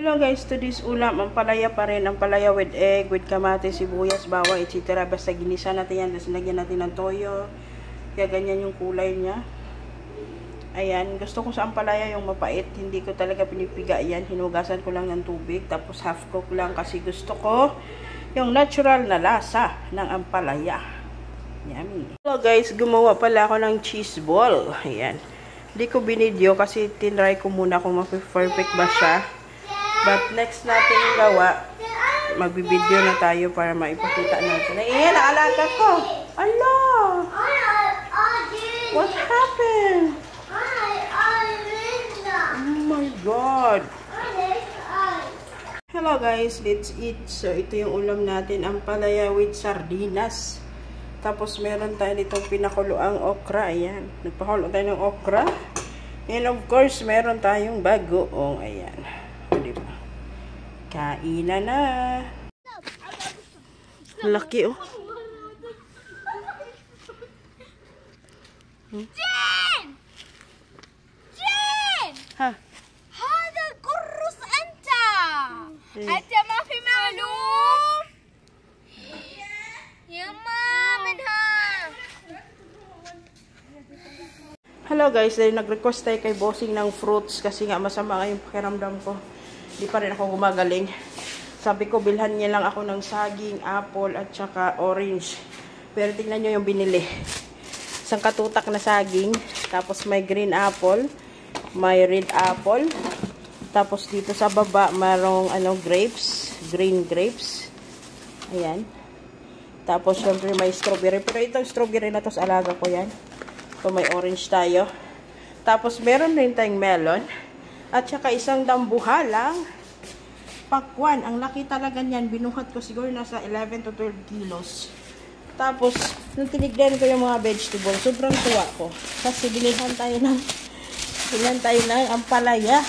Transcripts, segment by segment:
Hello guys, to this ulam, ang palaya pa rin. Ang palaya with egg, with kamatis, sibuyas, bawang, etc. Basta ginisa natin yan. Tapos lagyan natin ng toyo. Kaya ganyan yung kulay niya. Ayan, gusto ko sa ampalaya yung mapait. Hindi ko talaga pinipiga yan. Hinugasan ko lang ng tubig. Tapos half cook lang kasi gusto ko yung natural na lasa ng ampalaya. Yummy. Hello guys, gumawa pala ako ng cheese ball. Ayan. Hindi ko binidyo kasi tinry ko muna kung ma-perfect ba siya. But next natin gawa, magbibideo na tayo para maipakita natin. Ayan, naalaga ko. Allah! What happened? Oh my God! Hello guys, let's eat. So, ito yung ulam natin, ang palaya with sardinas. Tapos, meron tayo ditong pinakuloang okra. Ayan, nagpakulo tayo ng okra. And of course, meron tayong bagoong. Ayan. Diba? Kainan na. Laki oh. جين! جين! ها هذا القرص أنت! أنت ما في معلوم؟ يما منها. Hello guys, dahil nag-request tayo kay Bossing ng fruits kasi nga masama nga yung pakiramdam ko. Di pa rin ako gumagaling. Sabi ko, bilhan niya lang ako ng saging, apple, at saka orange. Pero tingnan nyo yung binili. Isang katutak na saging. Tapos may green apple. May red apple. Tapos dito sa baba, marong grapes. Green grapes. Ayan. Tapos syempre may strawberry. Pero itong strawberry na to sa alaga ko yan. So may orange tayo. Tapos meron rin tayong melon. At saka isang dambuhalang pakwan. Ang laki talaga niyan. Binuhat ko siguro nasa 11 to 12 kilos. Tapos, nung tinignan ko yung mga vegetables, sobrang tuwa ko. Kasi binilhan tayo ng ampalaya.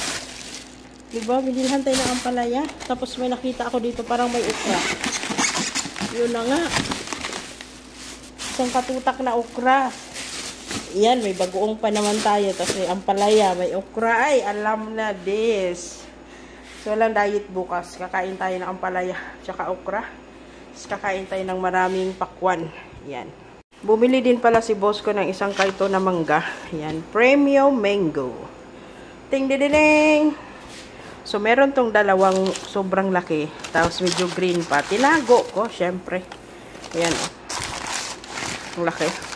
Diba? Binilhan tayo ng ampalaya. Tapos may nakita ako dito parang may okra. Yun na nga. Isang katutak na okra. Yan, may bagoong pa naman tayo. Tapos may ampalaya, may okra. Ay, alam na this. So, walang diet bukas. Kakain tayo ng ampalaya. Tsaka okra. Tapos kakain tayo ng maraming pakwan. Yan. Bumili din pala si boss ko ng isang karton na mangga. Yan. Premium mango. Ting didiling. So, meron tong dalawang sobrang laki. Tapos medyo green pa. Tinago ko, syempre. Ayan. Ang laki.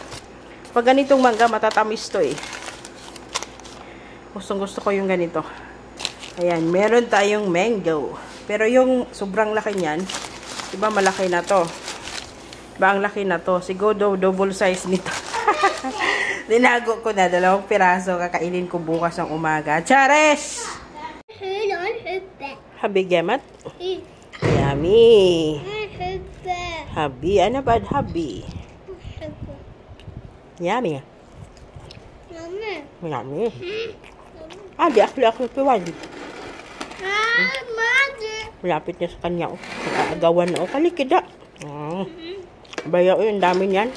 Pag ganitong mangga, matatamis to eh. Gustong gusto ko yung ganito. Ayan, meron tayong mango. Pero yung sobrang laki niyan, diba malaki na to? Diba ang laki na to? Siguro double size nito. Dinago ko na, 2 piraso. Kakainin ko bukas ng umaga. Chares! Habi gemat? Yummy! Habi, ano ba? Habi. Yummy. Yummy. Adi, akli piwan. Malapit niya sa kanya. Agawan na. Kalikida. Bayaw yung dami niyan.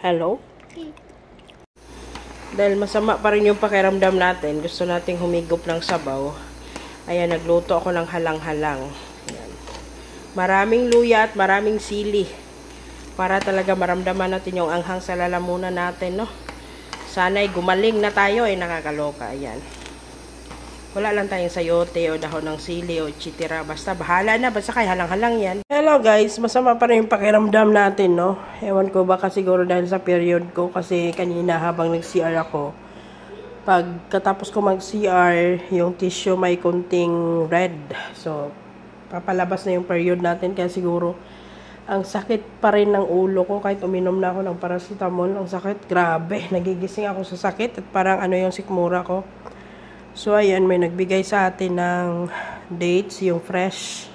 Hello? Dahil masama pa rin yung pakiramdam natin, gusto nating humigop ng sabaw. Ayan, nagluto ako ng halang-halang. Ayan. Maraming luya at maraming sili. Para talaga maramdaman natin yung anghang sa lalamunan natin, no? Sana'y gumaling na tayo, ay nakakaloka. Ayan. Wala lang tayong sayote o dahon ng sili o chitira. Basta bahala na, basta kay halang-halang yan. Hello guys, masama pa rin yung pakiramdam natin, no? Ewan ko baka siguro dahil sa period ko. Kasi kanina habang nag-CR ako, pagkatapos ko mag-CR, yung tissue may kunting red. So, papalabas na yung period natin. Kaya siguro, ang sakit pa rin ng ulo ko. Kahit uminom na ako ng paracetamol, ang sakit. Grabe, nagigising ako sa sakit. At parang yung sikmura ko. So, ayan, may nagbigay sa atin ng dates, yung fresh.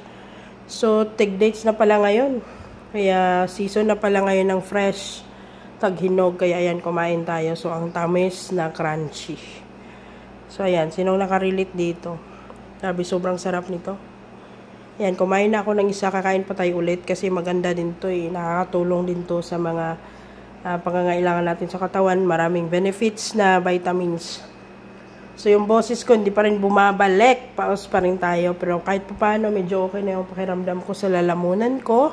So, tig-dates na pala ngayon. Kaya, season na pala ngayon ng fresh. Taghinog, kaya ayan, kumain tayo. So, ang tamis na crunchy. So, ayan, sinong nakarelate dito? Sabi, sobrang sarap nito. Yan, kumain na ako ng isa, kakain pa tayo ulit kasi maganda din to eh. Nakakatulong din to sa mga pangangailangan natin sa katawan. Maraming benefits na vitamins. So, yung boses ko hindi pa rin bumabalik. Paus pa rin tayo. Pero kahit pa paano, medyo okay na yung pakiramdam ko sa lalamunan ko.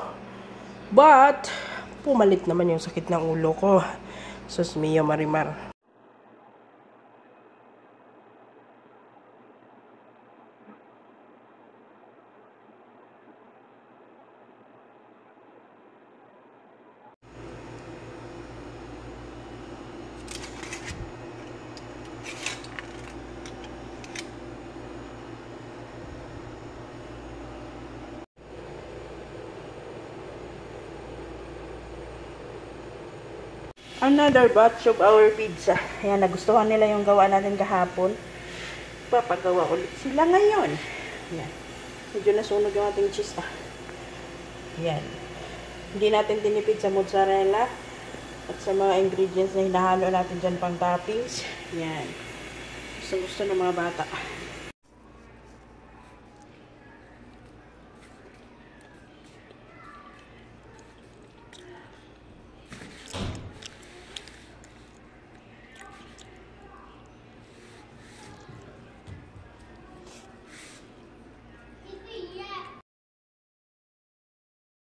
But, pumalit naman yung sakit ng ulo ko. Sus mio Marimar. Another batch of our pizza. Ayan, nagustuhan nila yung gawa natin kahapon. Papagawa ulit sila ngayon. Ayan. Medyo nasunog yung ating cheese. Ayan. Hindi natin tinipid sa mozzarella at sa mga ingredients na hinahalo natin dyan pang toppings. Ayan. Gusto ng mga bata.